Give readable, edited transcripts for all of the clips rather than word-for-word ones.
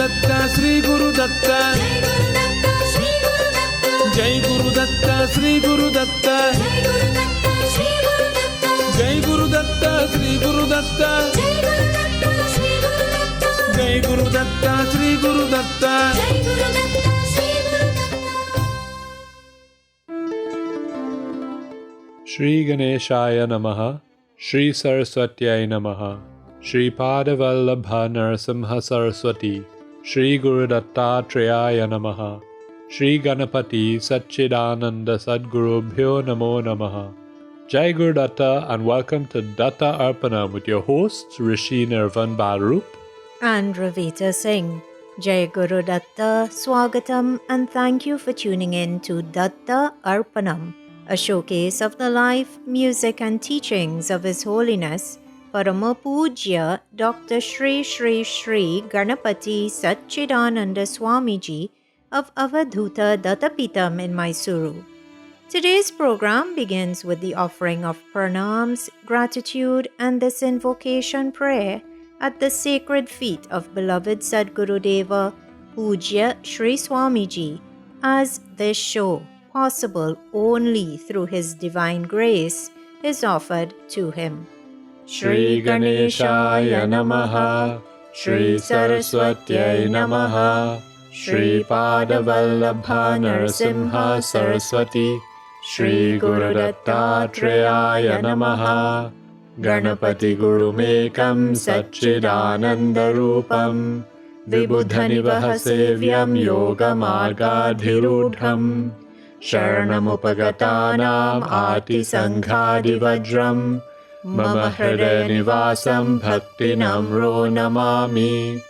Datta, Sri Guru Datta. Jai Guru Datta, Sri Guru Datta. Jai Guru Datta, Sri Guru Datta. Jai Guru Datta, Sri Guru Datta. Shri Ganeshaya Namaha, Shri Saraswatyai Namaha, Shri Padavallabha Narasimha Saraswati, Shri Guru Dattatreya Namaha, Shri Ganapati Satchidananda Sadgurubhyo Namo Namaha. Jai Guru Datta and welcome to Datta Arpanam with your hosts Rishi Nirvan Barup and Ravita Singh. Jai Guru Datta, Swagatam, and thank you for tuning in to Datta Arpanam, a showcase of the life, music and teachings of His Holiness Parama Pujya Dr. Shri Shri Shri Ganapati Satchidananda Swamiji of Avadhuta Dattapitam in Mysuru. Today's program begins with the offering of pranams, gratitude and this invocation prayer at the sacred feet of beloved Sadgurudeva Pujya Shri Swamiji, as this show, possible only through His divine grace, is offered to him. Shri Ganeshaya Namaha, Shri Saraswatyai Namaha, Shri Padavallabha Narasimha Saraswati, Shri Guru Dattatreya Namaha, Ganapati Guru Mekam Satchidananda Rupam, Vibudhanivaha Sevyam Yoga Margadhirudham, Sharanamupagatanam Ati Sanghadi Vajram, Mama Hridaya Nivasam Bhakti Namro Namami.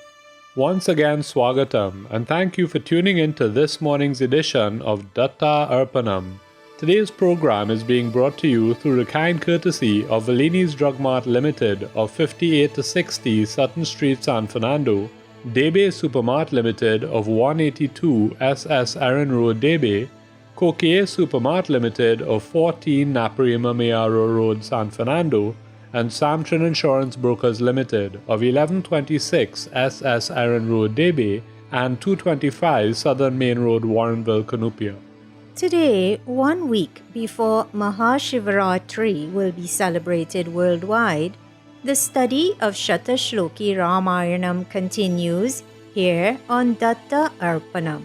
Once again, Swagatam, and thank you for tuning in to this morning's edition of Datta Arpanam. Today's program is being brought to you through the kind courtesy of Valini's Drug Mart Limited of 58 to 60 Sutton Street, San Fernando, Debe Supermart Limited of 182 SS Aaron Road, Debe, Coquet Supermart Limited of 14 Naparima Mayaro Road, San Fernando, and Samtran Insurance Brokers Limited of 1126 SS Aaron Road, Debe, and 225 Southern Main Road, Warrenville, Cunupia. Today, 1 week before Mahashivaratri will be celebrated worldwide, the study of Shatashloki Ramayanam continues here on Datta Arpanam.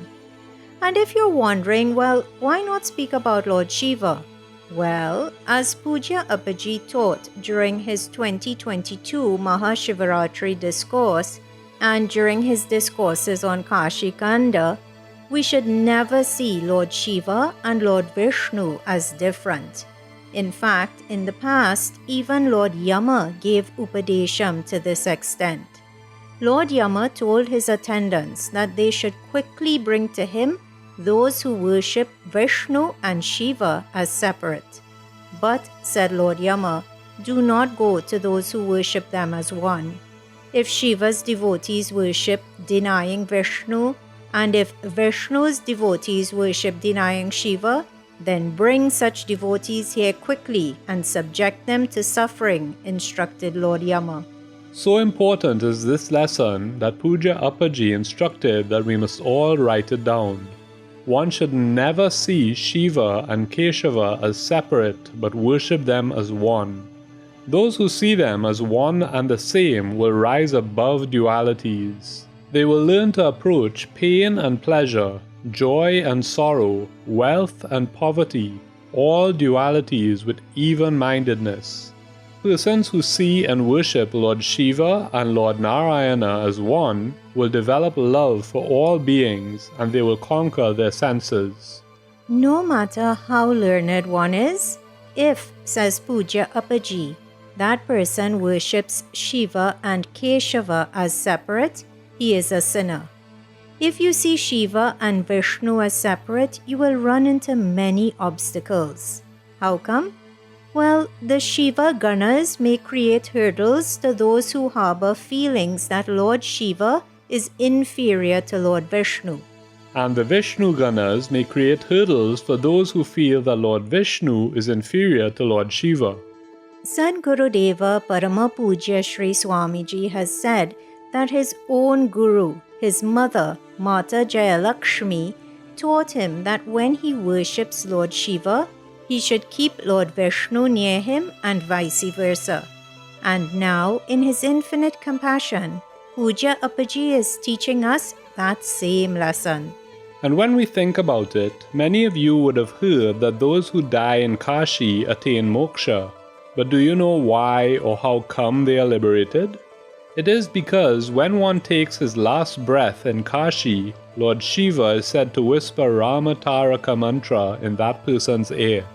And if you're wondering, well, why not speak about Lord Shiva? Well, as Pujya Appaji taught during his 2022 Mahashivaratri discourse and during his discourses on Kashi Kanda, we should never see Lord Shiva and Lord Vishnu as different. In fact, in the past, even Lord Yama gave Upadesham to this extent. Lord Yama told his attendants that they should quickly bring to him those who worship Vishnu and Shiva as separate. But, said Lord Yama, do not go to those who worship them as one. If Shiva's devotees worship denying Vishnu, and if Vishnu's devotees worship denying Shiva, then bring such devotees here quickly and subject them to suffering, instructed Lord Yama. So important is this lesson that Pujya Appaji instructed that we must all write it down. One should never see Shiva and Keshava as separate but worship them as one. Those who see them as one and the same will rise above dualities. They will learn to approach pain and pleasure, joy and sorrow, wealth and poverty, all dualities with even-mindedness. Persons who see and worship Lord Shiva and Lord Narayana as one will develop love for all beings and they will conquer their senses. No matter how learned one is, if, says Pujya Appaji, that person worships Shiva and Keshava as separate, he is a sinner. If you see Shiva and Vishnu as separate, you will run into many obstacles. How come? Well, the Shiva Ganas may create hurdles to those who harbor feelings that Lord Shiva is inferior to Lord Vishnu. And the Vishnu Ganas may create hurdles for those who feel that Lord Vishnu is inferior to Lord Shiva. Sadgurudeva Parama Pujya Shri Swamiji has said that his own Guru, his mother, Mata Jayalakshmi, taught him that when he worships Lord Shiva, he should keep Lord Vishnu near him and vice versa. And now, in his infinite compassion, Pujya Appaji is teaching us that same lesson. And when we think about it, many of you would have heard that those who die in Kashi attain moksha. But do you know why or how come they are liberated? It is because when one takes his last breath in Kashi, Lord Shiva is said to whisper Rama Taraka mantra in that person's ear.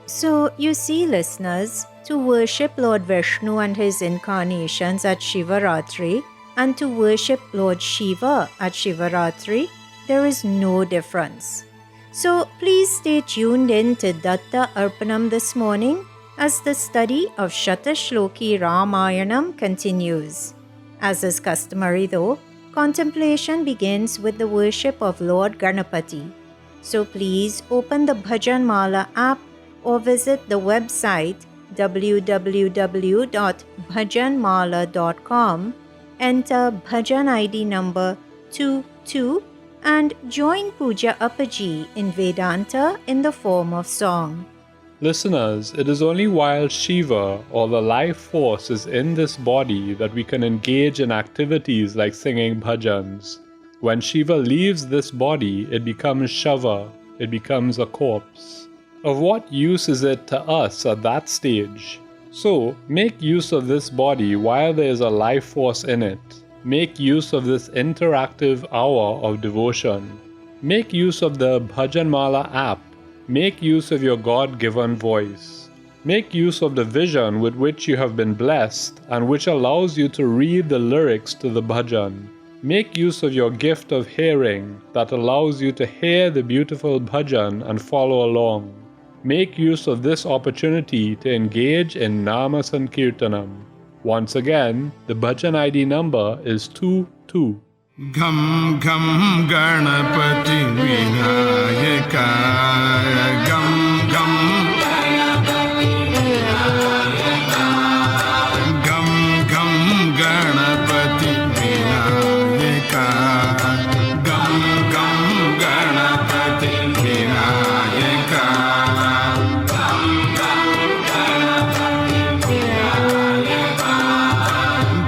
So, you see, listeners, to worship Lord Vishnu and his incarnations at Shivaratri and to worship Lord Shiva at Shivaratri, there is no difference. So, please stay tuned in to Datta Arpanam this morning as the study of Shatashloki Ramayanam continues. As is customary though, contemplation begins with the worship of Lord Ganapati. So please open the Bhajan Mala app or visit the website www.bhajanmala.com, enter Bhajan ID number 22 and join Pujya Appaji in Vedanta in the form of song. Listeners, it is only while Shiva or the life force is in this body that we can engage in activities like singing bhajans. When Shiva leaves this body, it becomes Shava, it becomes a corpse. Of what use is it to us at that stage? So, make use of this body while there is a life force in it. Make use of this interactive hour of devotion. Make use of the Bhajan Mala app. Make use of your God-given voice. Make use of the vision with which you have been blessed and which allows you to read the lyrics to the bhajan. Make use of your gift of hearing that allows you to hear the beautiful bhajan and follow along. Make use of this opportunity to engage in Nama Sankirtanam. Once again, the bhajan ID number is 22. Gam gam Ganapati Vinayaka. Gam gam Gam gam Ganapati Vinayaka. Gam gam Ganapati Vinayaka. Gam gam Ganapati Vinayaka.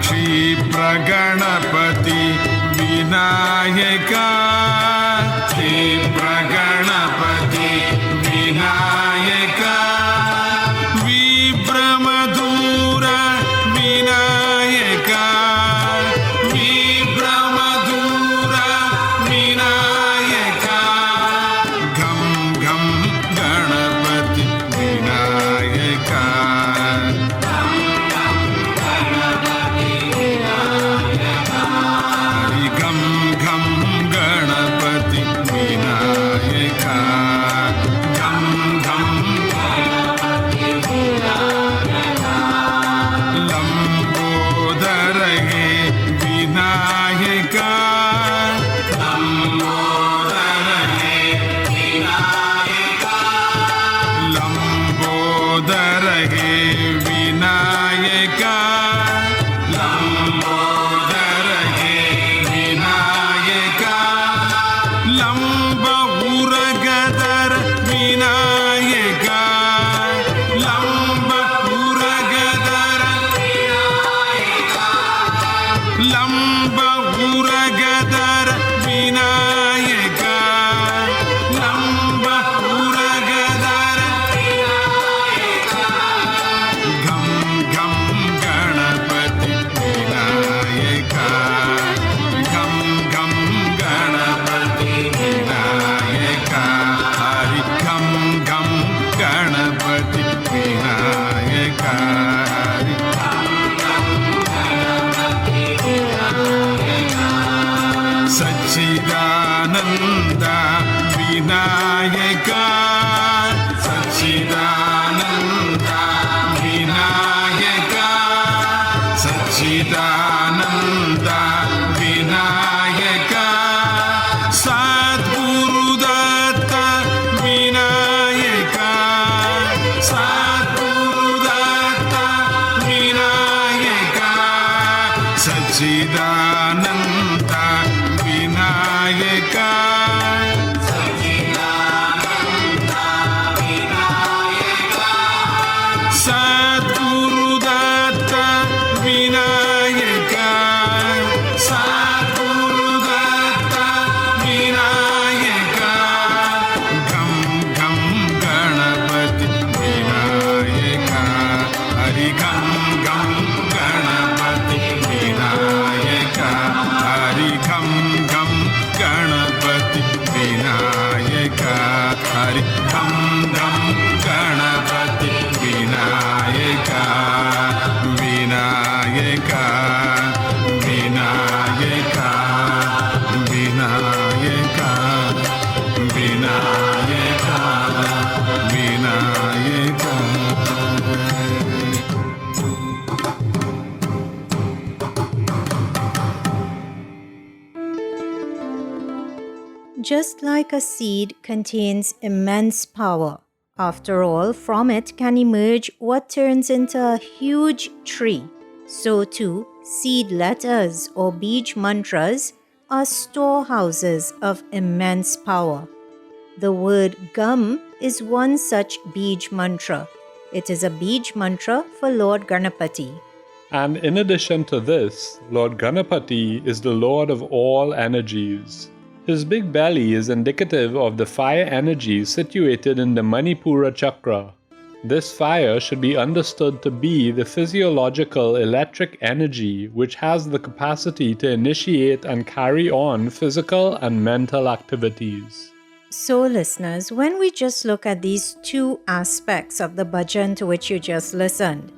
Kshipra Ganapati Vinayaka, Kshipra Ganapati Vinayaka, Vibramadura Vinayaka, Vibramadura Vinayaka, Gam Gam Ganapati Vinayaka. Satchidananda Vinayaka, Satchidananda Vinayaka, Satchidananda Vinayaka, Sadguru Datta Vinayaka, Sadguru Datta Vinayaka, Satchidananda Vinayaka. vinayaka Sadguru Datta Vinayaka Sadguru Datta Vinayaka Gam Gam Ganapati Vinayaka Hari Gam Gam Ganapati Vinayaka Hari Gam Gam Ganapati Vinayaka Hari Gam Gam Ganapati Vinayaka Vinayaka Vinayaka Vinayaka Vinayaka Vinayaka Just like a seed contains immense power, after all, from it can emerge what turns into a huge tree. So too, seed letters or Bij mantras are storehouses of immense power. The word Gam is one such Bij mantra. It is a Bij mantra for Lord Ganapati. And in addition to this, Lord Ganapati is the Lord of all energies. His big belly is indicative of the fire energy situated in the Manipura chakra. This fire should be understood to be the physiological electric energy which has the capacity to initiate and carry on physical and mental activities. So, listeners, when we just look at these two aspects of the bhajan to which you just listened,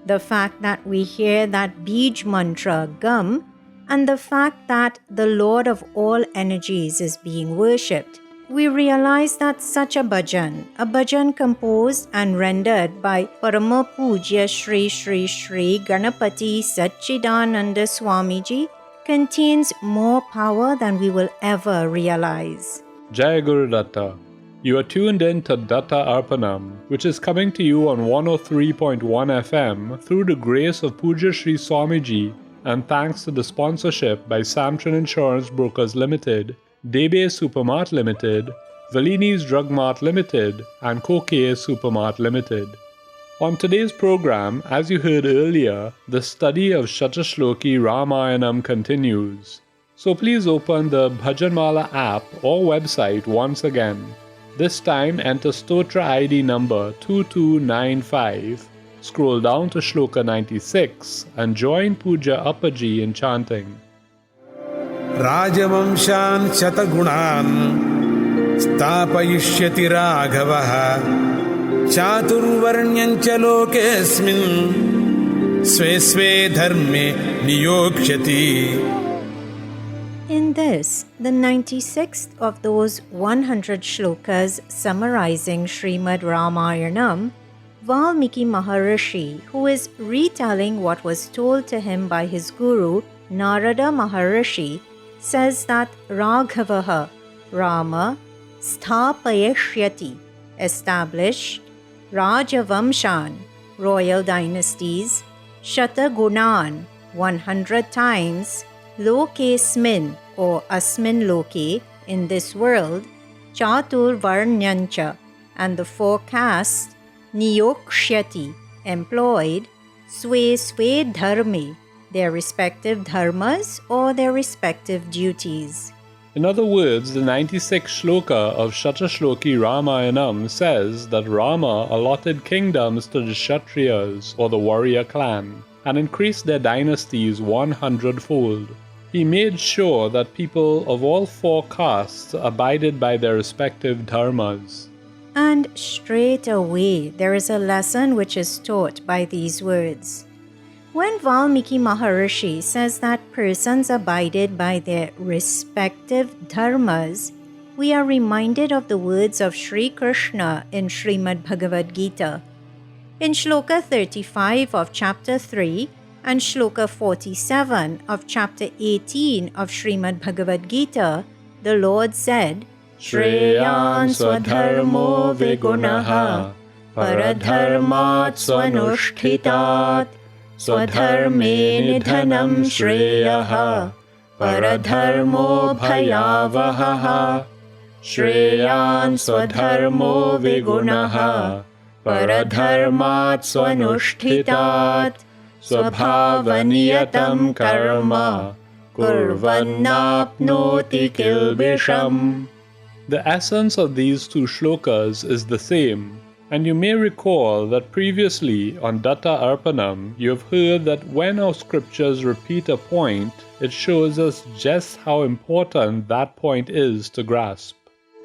the fact that we hear that Bij mantra Gam, and the fact that the Lord of all energies is being worshipped, we realize that such a bhajan composed and rendered by Parama Pujya Shri Shri Shri Ganapati Satchidananda Swamiji, contains more power than we will ever realize. Jai Guru Datta. You are tuned in to Datta Arpanam, which is coming to you on 103.1 FM through the grace of Puja Shri Swamiji and thanks to the sponsorship by Samtran Insurance Brokers Limited, Debe Supermart Limited, Valini's Drug Mart Limited, and Kokay Supermart Limited. On today's program, as you heard earlier, the study of Shatashloki Ramayanam continues. So please open the Bhajanmala app or website once again. This time enter Stotra ID number 2295. Scroll down to Shloka 96 and join Puja Appaji in chanting. Rajavamshan Shatagunan Stapayishyati Raghavaha Chaturvarnyancha Lokesmin Sve Sve Dharme Niyokshati. In this, the 96th of those 100 shlokas summarizing Srimad Ramayanam, Valmiki Maharishi, who is retelling what was told to him by his guru, Narada Maharishi, says that Raghavaha, Rama, Sthapayashyati, established, Rajavamshan, royal dynasties, Shatagunan, 100 times, Lokesmin or Asmin Loke, in this world, Chatur Varnyancha, and the four castes, Niyokshyati, employed, Swe Swe Dharme, their respective dharmas or their respective duties. In other words, the 96th shloka of Shatashloki Ramayanam says that Rama allotted kingdoms to the Kshatriyas or the warrior clan and increased their dynasties 100-fold. He made sure that people of all four castes abided by their respective dharmas. And straight away there is a lesson which is taught by these words. When Valmiki Maharishi says that persons abided by their respective dharmas, we are reminded of the words of Sri Krishna in Srimad Bhagavad Gita. In Shloka 35 of chapter 3 and Shloka 47 of chapter 18 of Srimad Bhagavad Gita, the Lord said, Shreyan swadharmo vigunaha paradharmat swanushthitat swadharme nidhanam shreyaha paradharmo bhayavahaha, shreyan swadharmo vigunaha, paradharmat swanushtitat, swabhavaniyatam karma, kurvannapnoti kilbisham. The essence of these two shlokas is the same, and you may recall that previously on Datta Arpanam you have heard that when our scriptures repeat a point, it shows us just how important that point is to grasp.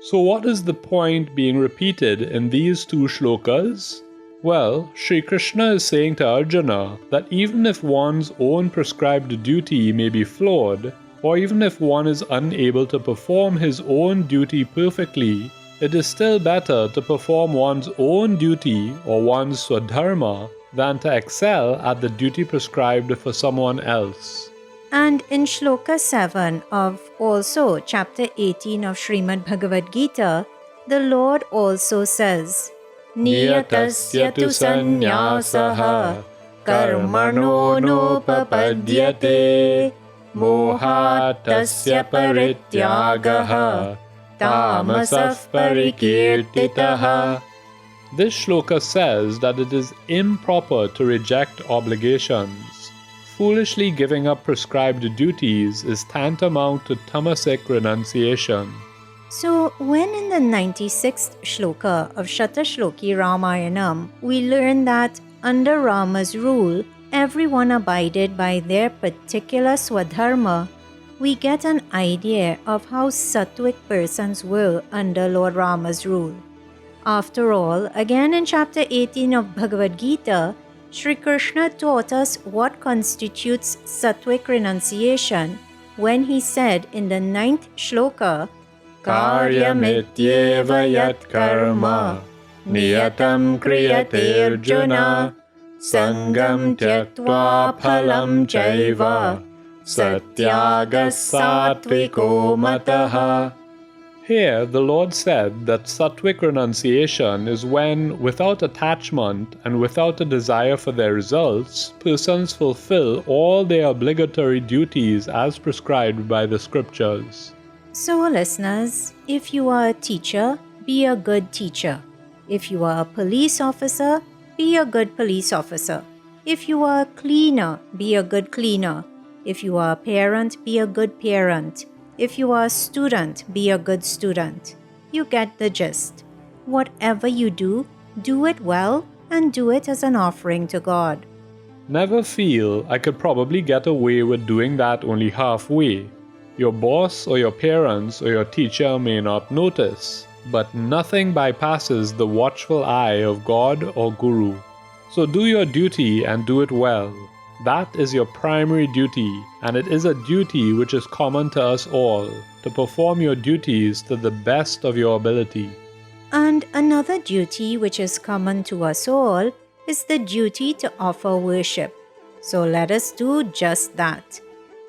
So what is the point being repeated in these two shlokas? Well, Sri Krishna is saying to Arjuna that even if one's own prescribed duty may be flawed, or even if one is unable to perform his own duty perfectly, it is still better to perform one's own duty or one's swadharma than to excel at the duty prescribed for someone else. And in Shloka 7 of also chapter 18 of Srimad Bhagavad Gita, the Lord also says, Niyatasya tu sannyasaha karmano nopapadyate mohatasya parityagaha tamasah parikirtitaha. This shloka says that it is improper to reject obligations. Foolishly giving up prescribed duties is tantamount to tamasic renunciation. So, when in the 96th shloka of Shatashloki Ramayanam, we learn that under Rama's rule, everyone abided by their particular swadharma, we get an idea of how sattvic persons were under Lord Rama's rule. After all, again in chapter 18 of Bhagavad Gita, Sri Krishna taught us what constitutes sattvic renunciation when he said in the 9th shloka, Karyamityeva yat karma niyatam kriyate Arjuna sangam tyaktva phalam chaiva satyagas satviko mataha. Here, the Lord said that sattvic renunciation is when, without attachment and without a desire for their results, persons fulfill all their obligatory duties as prescribed by the scriptures. So, listeners, if you are a teacher, be a good teacher. If you are a police officer, be a good police officer. If you are a cleaner, be a good cleaner. If you are a parent, be a good parent. If you are a student, be a good student. You get the gist. Whatever you do, do it well and do it as an offering to God. Never feel I could probably get away with doing that only halfway. Your boss or your parents or your teacher may not notice, but nothing bypasses the watchful eye of God or Guru. So do your duty and do it well. That is your primary duty, and it is a duty which is common to us all, to perform your duties to the best of your ability. And another duty which is common to us all is the duty to offer worship. So let us do just that.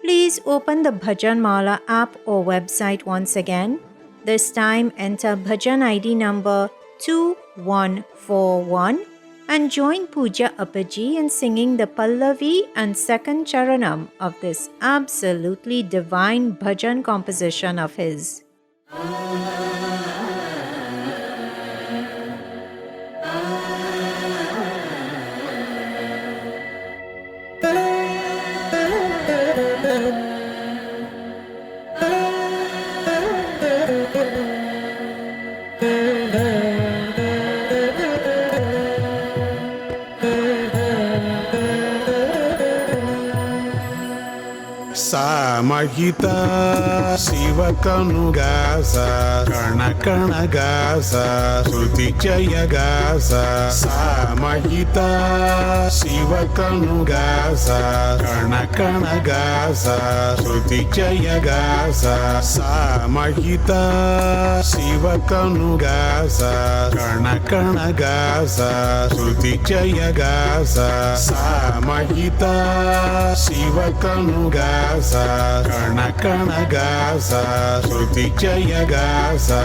Please open the Bhajan Mala app or website once again. This time enter Bhajan ID number 2141 and join Pooja Appaji in singing the Pallavi and second Charanam of this absolutely divine bhajan composition of his. Samahita Sivatanugasa Karnakanagasa Sutichayagasa Samahita Sivatanugasa Karnakanagasa Sutichayagasa Samahita Sivatanugasa Karnakanagasa Sutichayagasa Samahita Sivatanugasa Karnakanagasa Sutichayagasa.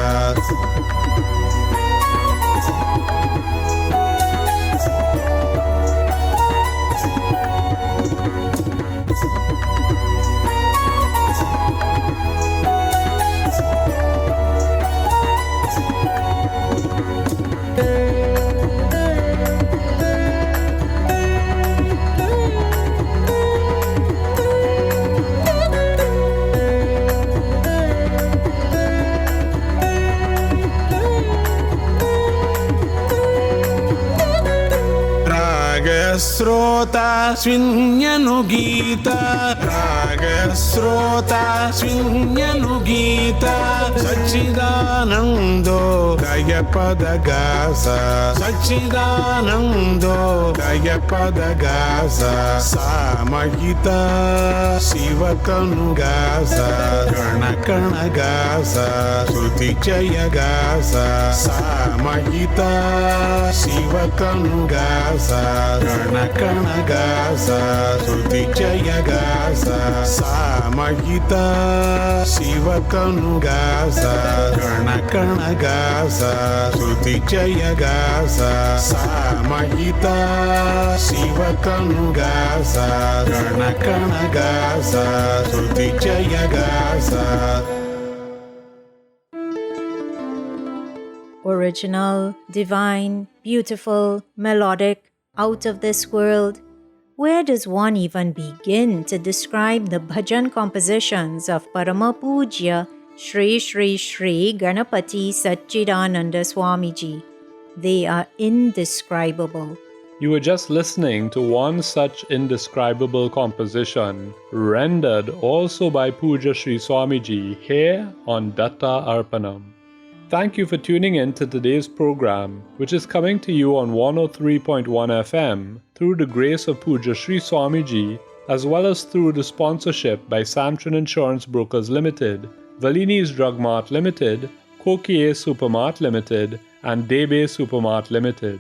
स्विन्यनुगीत रागस्रोता स्विन्यनुगीत सच्चिदानन्दो गयपदगास सच्चिदानन्दो गयपदगास सामहित शिवकनुगास गणकणगास श्रुतिचयगास सामहित शिवकनुगास गणकणगास श्रुतिचयगास सामहित शिवकनुगास गणकणगास श्रुतिचयगास सामहित शिवकनुगास गणकणगास श्रुतिचयगास. Original, divine, beautiful, melodic, out of this world. Where does one even begin to describe the bhajan compositions of Parama Pujya Shri Shri Shri Ganapati Satchidananda Swamiji? They are indescribable. You were just listening to one such indescribable composition, rendered also by Puja Sri Swamiji here on Datta Arpanam. Thank you for tuning in to today's program, which is coming to you on 103.1 FM through the grace of Puja Sri Swamiji, as well as through the sponsorship by Samtran Insurance Brokers Limited, Valini's Drug Mart Limited, Kokie Supermart Limited, and Debe Supermart Limited.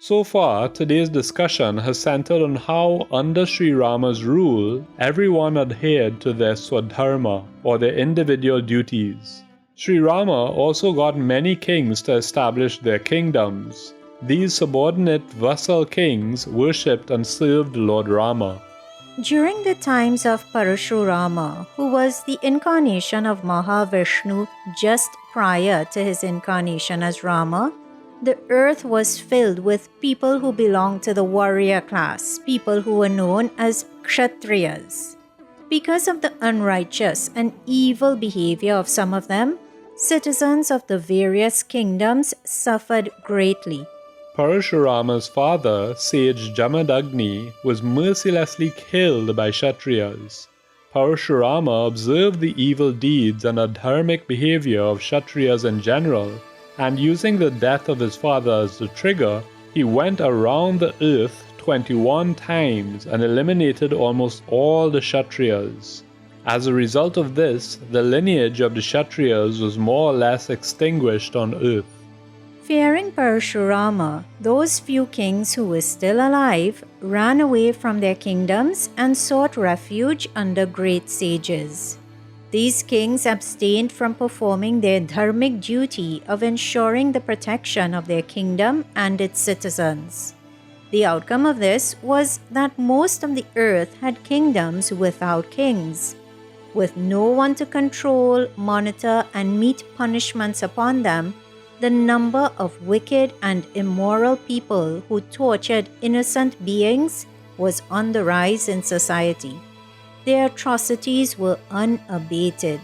So far, today's discussion has centered on how, under Sri Rama's rule, everyone adhered to their swadharma, or their individual duties. Sri Rama also got many kings to establish their kingdoms. These subordinate vassal kings worshipped and served Lord Rama. During the times of Parashurama, who was the incarnation of Mahavishnu just prior to his incarnation as Rama, the earth was filled with people who belonged to the warrior class, people who were known as Kshatriyas. Because of the unrighteous and evil behavior of some of them, citizens of the various kingdoms suffered greatly. Parashurama's father, sage Jamadagni, was mercilessly killed by Kshatriyas. Parashurama observed the evil deeds and adharmic behavior of Kshatriyas in general, and using the death of his father as the trigger, he went around the earth 21 times and eliminated almost all the Kshatriyas. As a result of this, the lineage of the Kshatriyas was more or less extinguished on earth. Fearing Parashurama, those few kings who were still alive ran away from their kingdoms and sought refuge under great sages. These kings abstained from performing their dharmic duty of ensuring the protection of their kingdom and its citizens. The outcome of this was that most of the earth had kingdoms without kings. With no one to control, monitor, and meet punishments upon them, the number of wicked and immoral people who tortured innocent beings was on the rise in society. Their atrocities were unabated.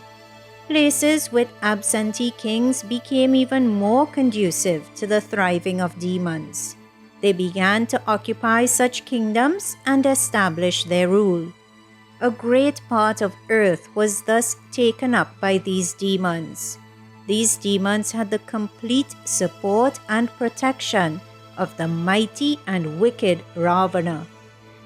Places with absentee kings became even more conducive to the thriving of demons. They began to occupy such kingdoms and establish their rule. A great part of earth was thus taken up by these demons. These demons had the complete support and protection of the mighty and wicked Ravana.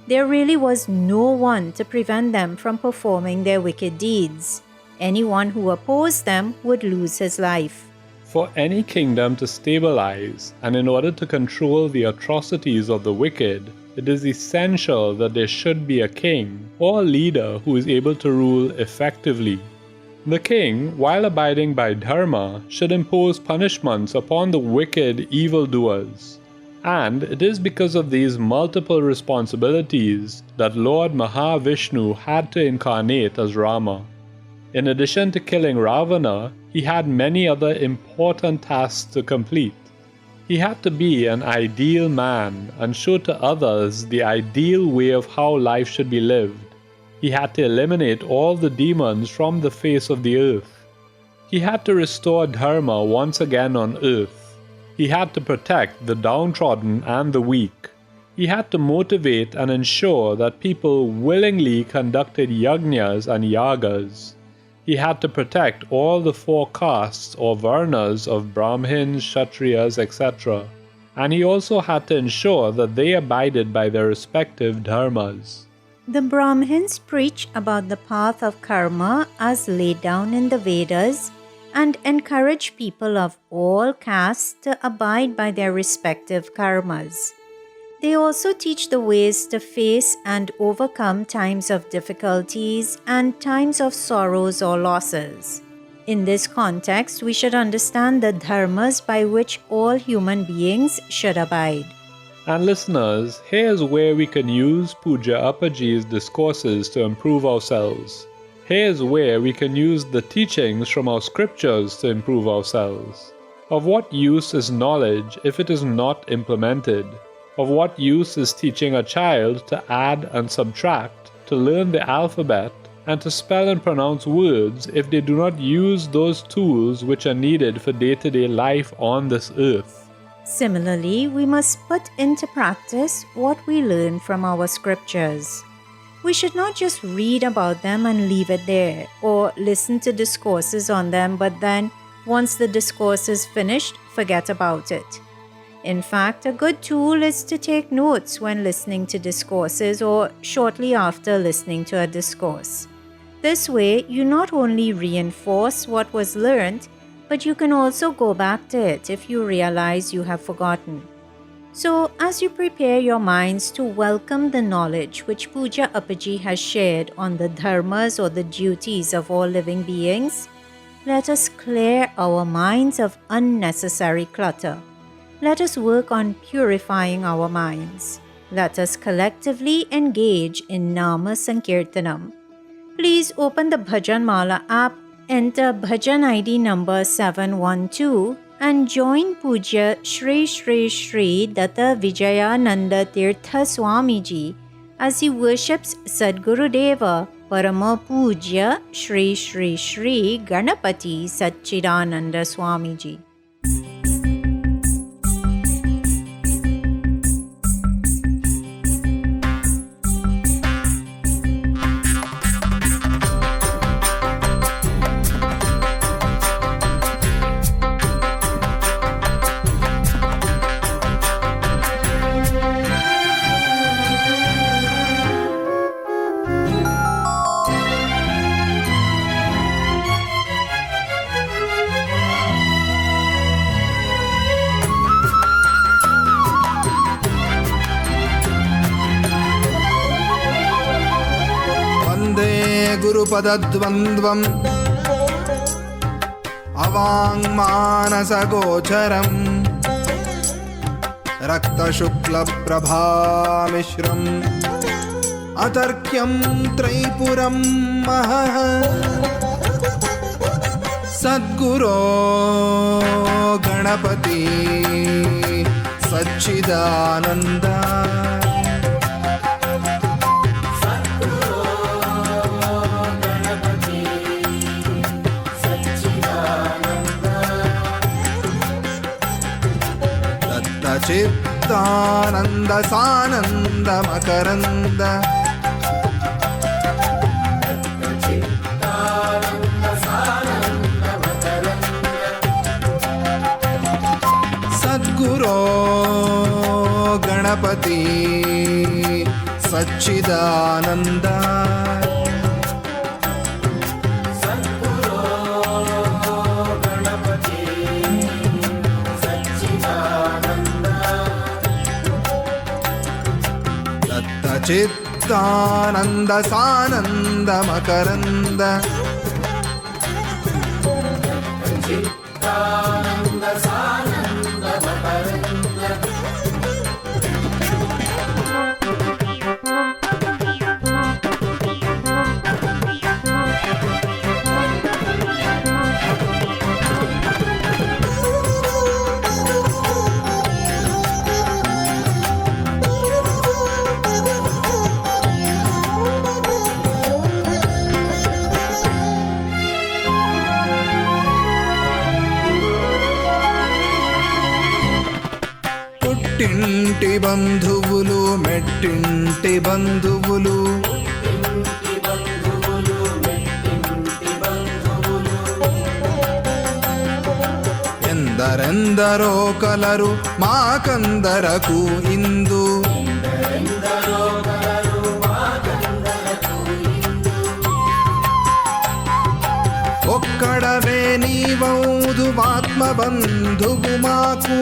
There really was no one to prevent them from performing their wicked deeds. Anyone who opposed them would lose his life. For any kingdom to stabilize, and in order to control the atrocities of the wicked, it is essential that there should be a king or a leader who is able to rule effectively. The king, while abiding by dharma, should impose punishments upon the wicked evildoers. And it is because of these multiple responsibilities that Lord Mahavishnu had to incarnate as Rama. In addition to killing Ravana, he had many other important tasks to complete. He had to be an ideal man and show to others the ideal way of how life should be lived. He had to eliminate all the demons from the face of the earth. He had to restore dharma once again on earth. He had to protect the downtrodden and the weak. He had to motivate and ensure that people willingly conducted yajnas and yagas. He had to protect all the 4 castes or varnas of Brahmins, Kshatriyas, etc. And he also had to ensure that they abided by their respective dharmas. The Brahmins preach about the path of karma as laid down in the Vedas and encourage people of all castes to abide by their respective karmas. They also teach the ways to face and overcome times of difficulties and times of sorrows or losses. In this context, we should understand the dharmas by which all human beings should abide. And listeners, here's where we can use Pujya Appaji's discourses to improve ourselves. Here's where we can use the teachings from our scriptures to improve ourselves. Of what use is knowledge if it is not implemented? Of what use is teaching a child to add and subtract, to learn the alphabet, and to spell and pronounce words if they do not use those tools which are needed for day-to-day life on this earth? Similarly, we must put into practice what we learn from our scriptures. We should not just read about them and leave it there, or listen to discourses on them, but then, once the discourse is finished, forget about it. In fact, a good tool is to take notes when listening to discourses or shortly after listening to a discourse. This way, you not only reinforce what was learned, but you can also go back to it if you realize you have forgotten. So, as you prepare your minds to welcome the knowledge which Pujya Appaji has shared on the dharmas or the duties of all living beings, let us clear our minds of unnecessary clutter. Let us work on purifying our minds. Let us collectively engage in Nama Sankirtanam. Please open the Bhajan Mala app, enter Bhajan ID number 712 and join Pujya Shri Shri Shri Datta Vijayananda Tirtha Swamiji as he worships Sadguru Deva Parama Pujya Shri Shri Shri Ganapati Satchidananda Swamiji. गुरुपदद्वन्द्वम् अवाङ्मानसगोचरम् रक्तशुक्लप्रभामिश्रम् अतर्क्यं त्रैपुरं महः सद्गुरो Ganpati सच्चिदानन्द चित्तानन्द सानन्द मकरन्द सद्गुरो गणपति सच्चिदानन्द चित्तानन्द सानन्द मकरन्द పుట్టింటి బంధువులు మెట్టింటి బంధువులు ఎందరెందరో colour మాకందరకు ఇందు ఒక్కడవే నీవౌదు ఆత్మబంధువు మాకు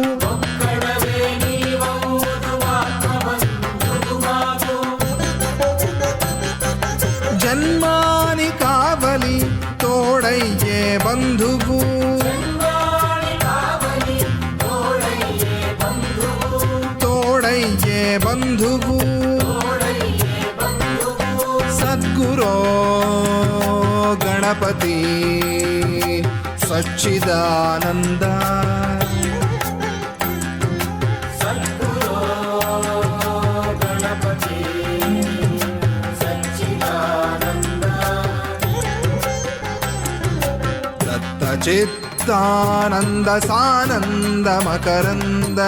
జన్మాని కావలి తోడయ్యే బంధువు తోడయ్యే బంధువు సద్గురో గణపతి సచ్చిదానంద దత్త చిత్తానంద సానంద మకరంద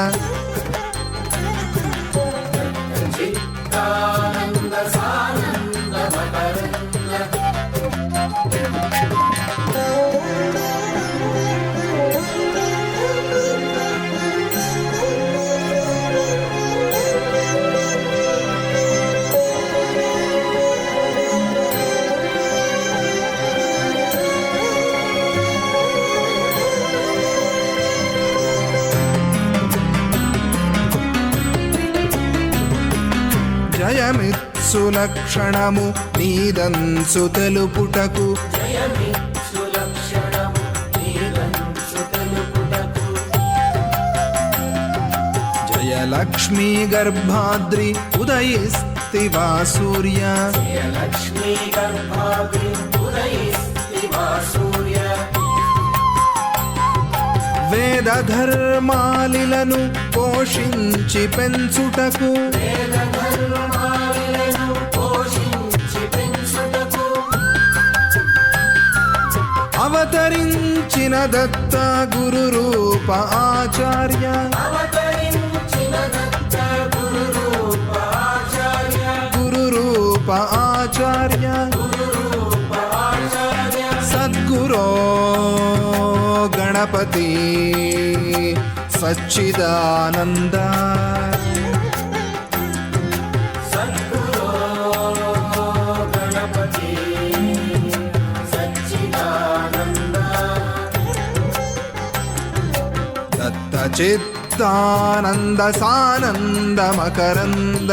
జయమిత్సు లక్షణము నీదంసు తెలుపుటకు జయలక్ష్మీ గర్భాద్రి ఉదయిస్తివా సూర్య వేద ధర్మాలిలను పోషించి పెంచుటకు అవతరించిన దత్త గురు రూప ఆచార్య గురు రూప ఆచార్య సద్గురో గణపతి సచ్చిదానంద దత్త చిత్తానంద సానంద మకరంద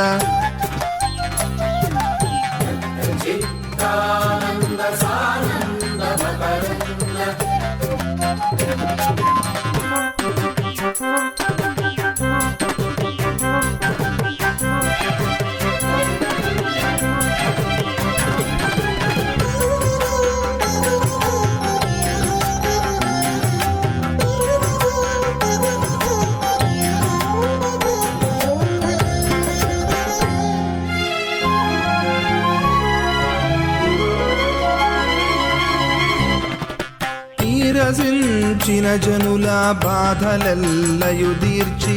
నీరసించిన జనుల బాధలెల్లయు తీర్చి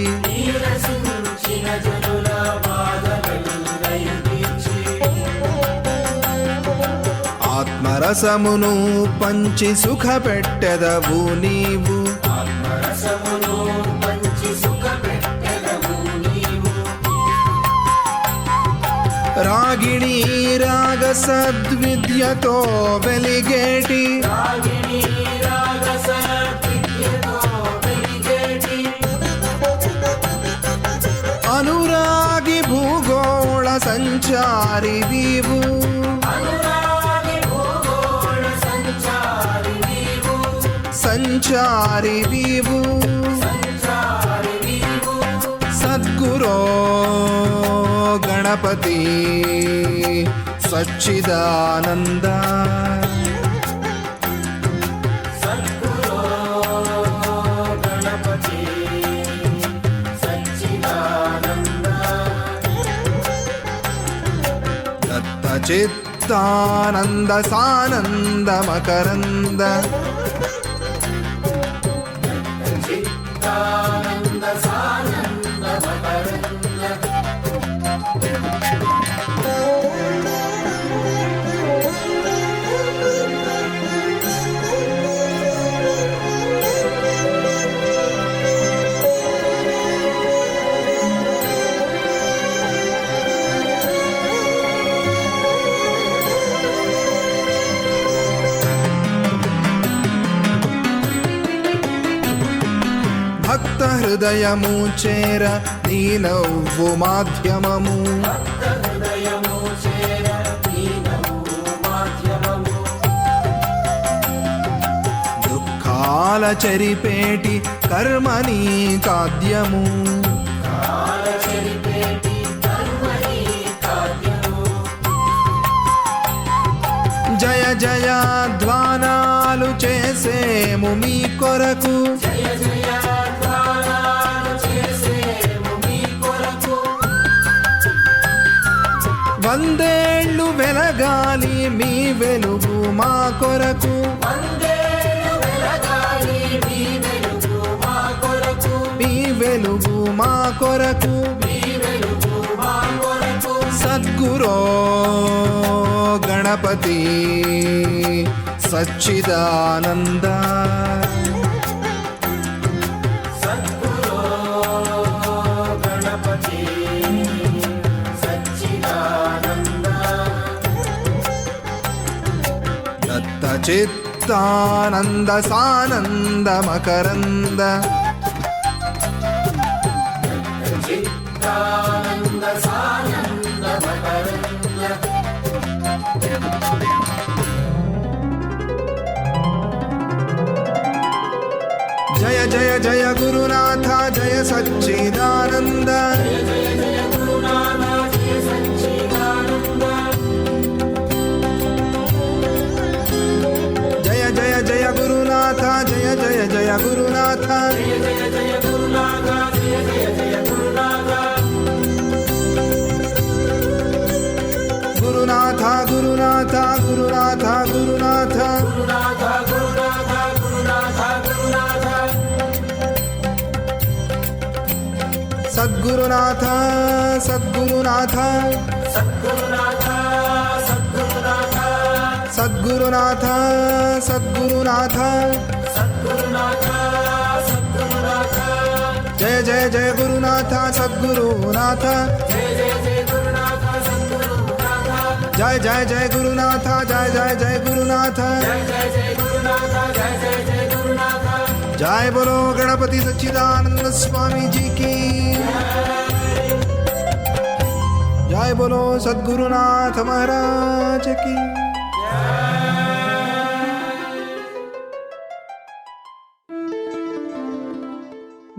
ఆత్మరసమును పంచి సుఖ పెట్టెదవు నీవు రాగిణి రాగ సద్విద్యతో వెలిగేటి అనురాగి భూగోళ సంచారి నీవు సంచారి నీవు సద్గురో గణపతి సచ్చిదానంద దత్త చిత్తానంద సానంద మకరంద చిత్తానంద సానంద మకరంద హృదయము చేర నీ నవ్వు మాధ్యమము దుఃఖాల చెరిపేటి కర్మని కాద్యము జయ జయ ధ్వానాలు చేసేము మీ కొరకు వందేళ్ళు వెలగాలి మీ వెలుగు మా కొరకు మీ వెలుగు మా కొరకు సద్గురో గణపతి సచ్చిదానంద దత్త చిత్తానంద సానంద మకరంద జయ జయ జయ గురునాథ జయ సచ్చిదానంద జయ జయ జయ గురునాథ జయ జయ జయ గురునాథ గురునాథ గురునాథ గురునాథ గురునాథ సద్గురునాథ సద్గురునాథ సద్గురునాథ సద్గురునాథ జయ జయ జయ గురునాథ సద్గురునాథ జయ జయ జయ గురునాథ జయ జయ జయ గురునాథ जय बोलो गणपति सच्चिदानंद स्वामी जी की जय बोलो सद्गुरुनाथ महाराज की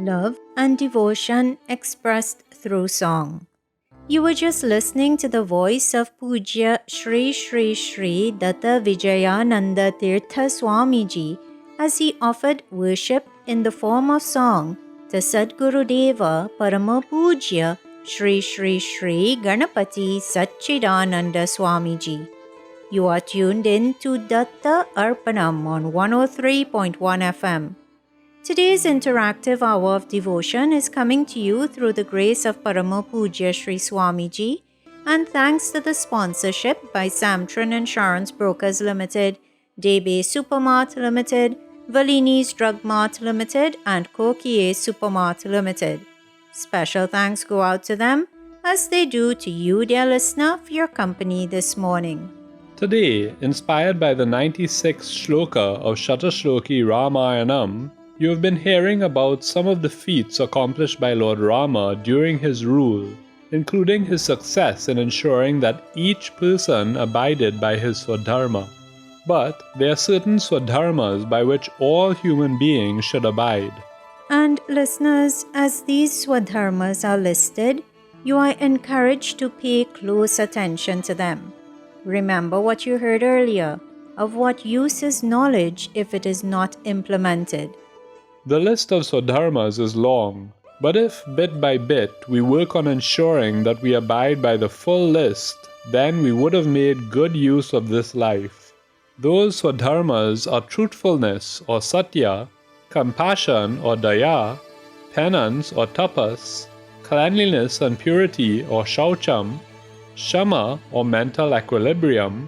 Love and devotion expressed through song. You were just listening to the voice of Pujya Shri Shri Shri Datta Vijayananda Tirtha Swamiji as he offered worship in the form of song to Sadguru Deva Parama Pujya Shri Shri Shri Ganapati Satchidananda Swamiji. You are tuned in to Datta Arpanam on 103.1 FM. Today's interactive hour of devotion is coming to you through the grace of Parama Pujya Shri Swamiji and thanks to the sponsorship by Samtran Insurance Brokers Limited, Debe Supermart Limited, Valini's Drug Mart Limited and Kokie Supermart Limited. Special thanks go out to them as they do to you, dear listener, for your company this morning. Today, inspired by the 96th shloka of Shatashloki Ramayanam, you have been hearing about some of the feats accomplished by Lord Rama during his rule, including his success in ensuring that each person abided by his Swadharma. But there are certain Swadharmas by which all human beings should abide. And listeners, as these Swadharmas are listed, you are encouraged to pay close attention to them. Remember what you heard earlier, of what use is knowledge if it is not implemented. The list of Swadharmas is long, but if bit by bit we work on ensuring that we abide by the full list, then we would have made good use of this life. Those Swadharmas are truthfulness or satya, compassion or daya, penance or tapas, cleanliness and purity or shaucham, shama or mental equilibrium,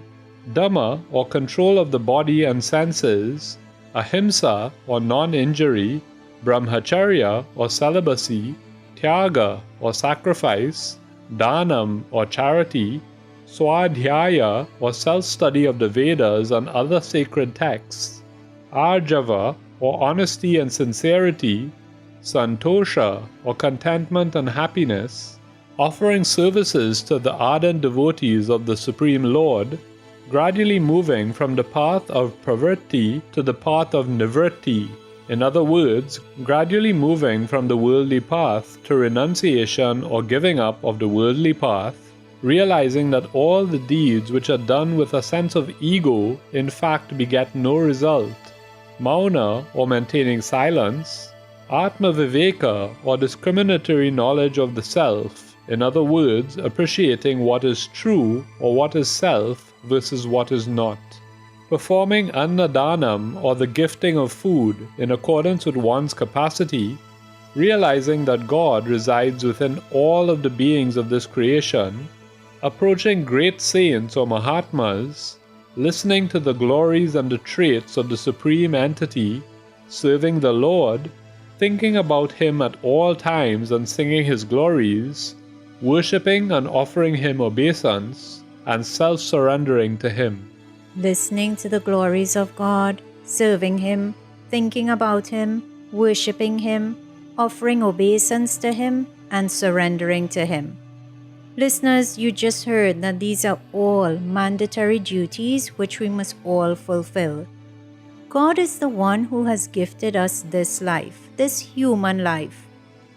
dhamma or control of the body and senses, ahimsa or non-injury, brahmacharya or celibacy, tyaga or sacrifice, danam or charity, swadhyaya or self-study of the Vedas and other sacred texts, arjava or honesty and sincerity, santosha, or contentment and happiness, offering services to the ardent devotees of the Supreme Lord, gradually moving from the path of pravritti to the path of nivritti. In other words, gradually moving from the worldly path to renunciation or giving up of the worldly path, realizing that all the deeds which are done with a sense of ego in fact beget no result. Mauna, or maintaining silence. Atma viveka, or discriminatory knowledge of the self. In other words, appreciating what is true or what is self versus what is not. Performing annadanam, or the gifting of food, in accordance with one's capacity, realizing that God resides within all of the beings of this creation, approaching great saints or Mahatmas, listening to the glories and the traits of the Supreme Entity, serving the Lord, thinking about Him at all times and singing His glories, worshipping and offering Him obeisance, and self-surrendering to Him. Listening to the glories of God, serving Him, thinking about Him, worshipping Him, offering obeisance to Him, and surrendering to Him. Listeners, you just heard that these are all mandatory duties which we must all fulfill. God is the one who has gifted us this life, this human life.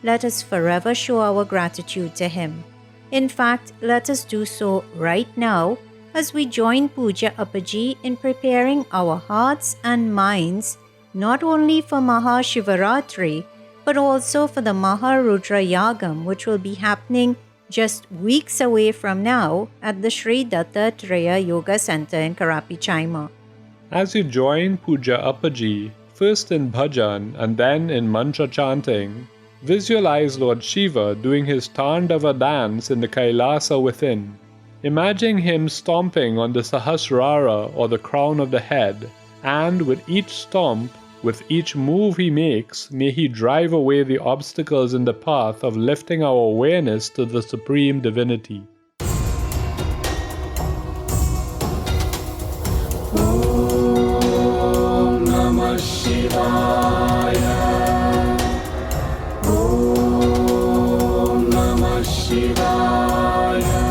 Let us forever show our gratitude to Him. In fact, let us do so right now as we join Puja Appaji in preparing our hearts and minds not only for Mahashivaratri, but also for the Maharudra Yagam, which will be happening just weeks away from now at the Sri Dattatreya Yoga Center in Karapi, Chaima. As you join Puja Appaji, first in bhajan and then in mantra chanting, visualize Lord Shiva doing his Tandava dance in the Kailasa within. Imagine him stomping on the Sahasrara, or the crown of the head, and with each stomp, with each move he makes, may he drive away the obstacles in the path of lifting our awareness to the Supreme Divinity. Om Namah Shivaya. Om Namah Shivaya.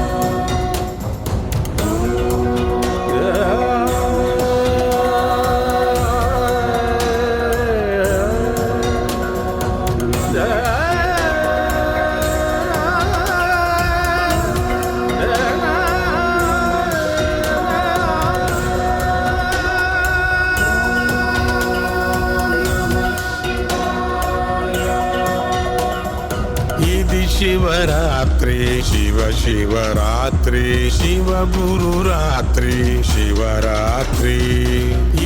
Shivaratri, Shiva Shivaratri, Shiva Guru Ratri, Shivaratri.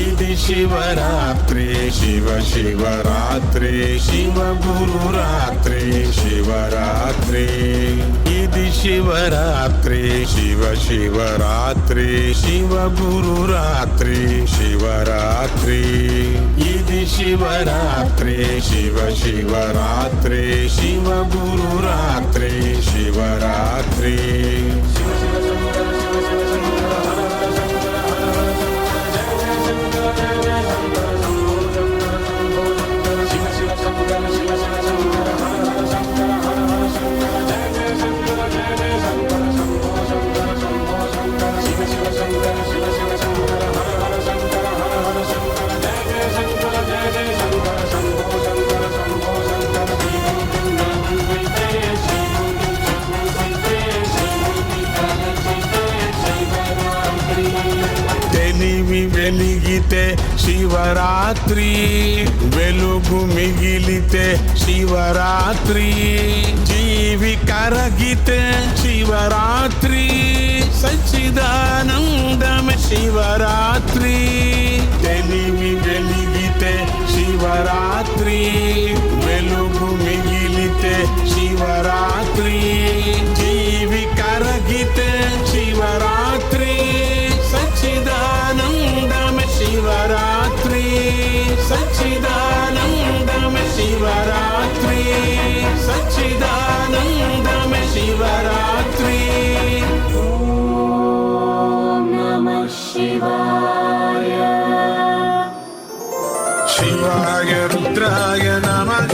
Idi Shivaratri, Shiva Shivaratri, Shiva Guru Ratri, Shivaratri. Idi Shivaratri, Shiva Shivaratri, Shiva Guru Ratri, Shivaratri. Idi Shivaratri, Shiva Shivaratri, Shiva Guru Ratri, Shivaratri. వెలిగితే Shivaratri, వెలుగు మిగిలితే శివరాత్రి, జీవి కరగితే శివరాత్రి, సచ్చిదానందమే శివరాత్రి. తెలివి వెలిగితే శివరాత్రి, వెలుగు మిగిలితే శివరాత్రి, జీవి కరగితే శివరాత్రి, సచ్చిదానందమే శివరాత్రి, సచ్చిదానందమే శివరాత్రి, సచ్చిదానందమే శివరాత్రి. ఓం నమః శివాయ. శివాయ రుద్రాయ నమః.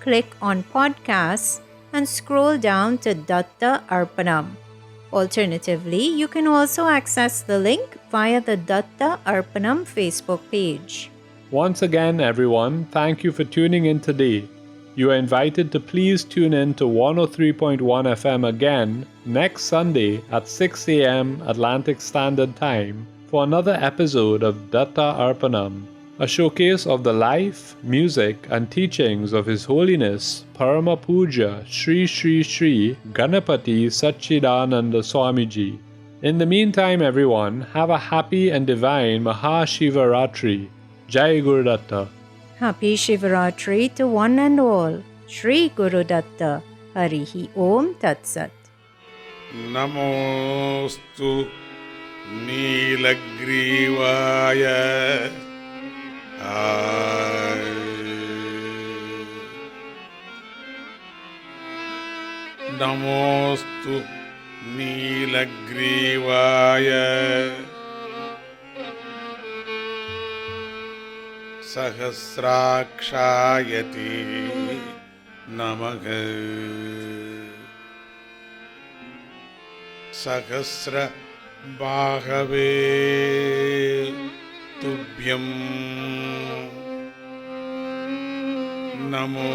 click on Podcasts and scroll down to Datta Arpanam. Alternatively, you can also access the link via the Datta Arpanam Facebook page. Once again, everyone, thank you for tuning in today. You are invited to please tune in to 103.1 FM again next Sunday at 6 a.m. Atlantic Standard Time for another episode of Datta Arpanam, a showcase of the life, music, and teachings of His Holiness Parama Puja Sri Sri Sri Ganapati Satchidananda Swamiji. In the meantime, everyone, have a happy and divine Mahashivaratri. Jai Guru Datta. Happy Shivaratri to one and all. Shri Guru Datta. Harihi Om Tat Sat. Namostu Neelagrivaya. Namostu Neelagrivaya. Sahasrakshayati Namaha. Sahasra Bhagave Tubhyam Namo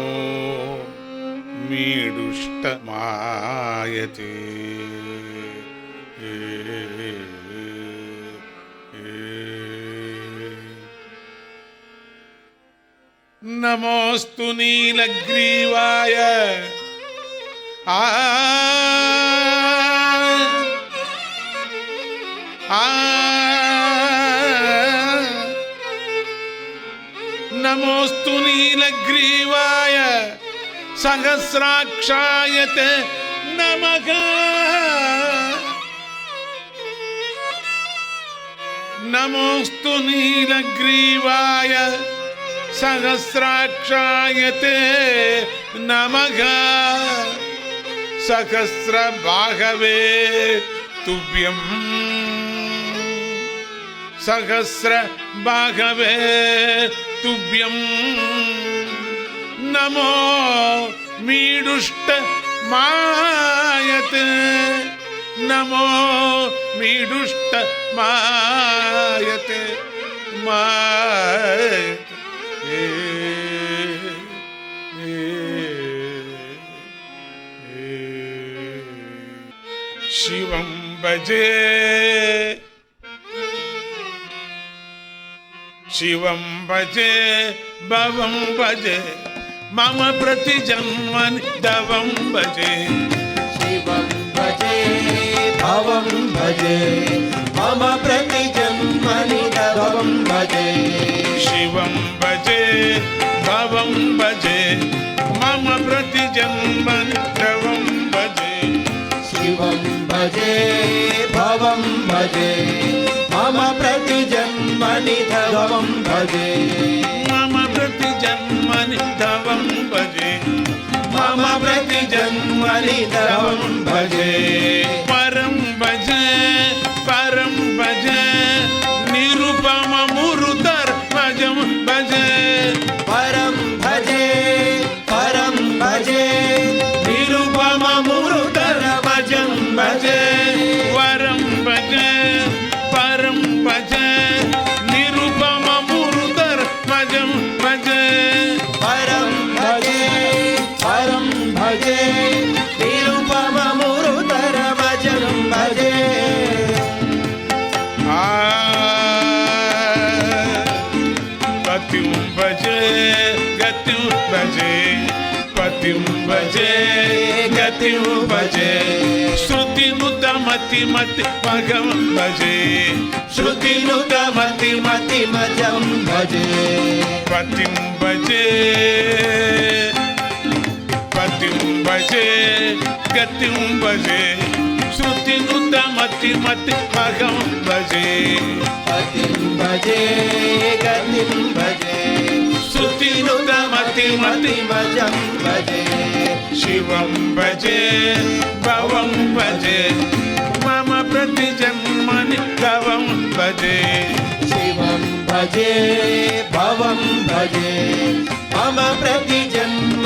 Midushtamayate. Namostu Neelagrivaya. Namostu Neelagrivaya. Sahasrakshayate Namaha. Namostu Neelagrivaya. Sahasrakshayate Namaha. Sahasra Bhagave Tubhyam. Sahasra Bhagave Tubhyam. Namo Midushta Mayate. Namo Midushta Mayate. Shivam Bhaje. Shivam Bhaje. Bhavam Bhaje. Mama Prati Janmani Davam Bhaje. Shivam Bhaje, Bhavam Bhaje, Mama Prati Janmani Davam Bhaje. Shivam Bhaje. Bhavam Bhaje. Mama Prati Janmani Davam Bhaje. Shivam Bhaje, Bhavam Bhaje, Mama Prati Janmani Davam Bhaje. Mama Prati Janmani Davam Bhaje. Mama Prati Janmani Davam Bhaje. Param Bhaje. Param Bhaje. Nirupama Murudar Bhajam Bhaje. Param Bhaje, Param Bhaje, Nirupama Murudara Bhajam Bhaje. Varam Bhaje. Param Bhaje. Nirupama Murudar Bhajam Bhaje. Param Bhaje, Param Bhaje, Nirupama Murudara Bhajam Bhaje. Patim Bhaje. Gatim Bhaje. Patim Bhaje. Gatim Bhaje. Shruti Nuta Mati Mati Bhagam Bhaje. Shruti Nuta Mati Mati Majam Bhaje. Patim Bhaje. Patim Bhaje. Gatim Bhaje. Shruti Nuta Mati Mati Bhagam Bhaje. Patim Bhaje, Gatim Bhaje, Shruti Nuta Mati Mati Majam Bhaje. Shivam Bhaje. Bhavam Bhaje. Mama Prati Janmani Davam Bhaje. Shivam Bhaje, Bhavam Bhaje, Mama Prati Janmani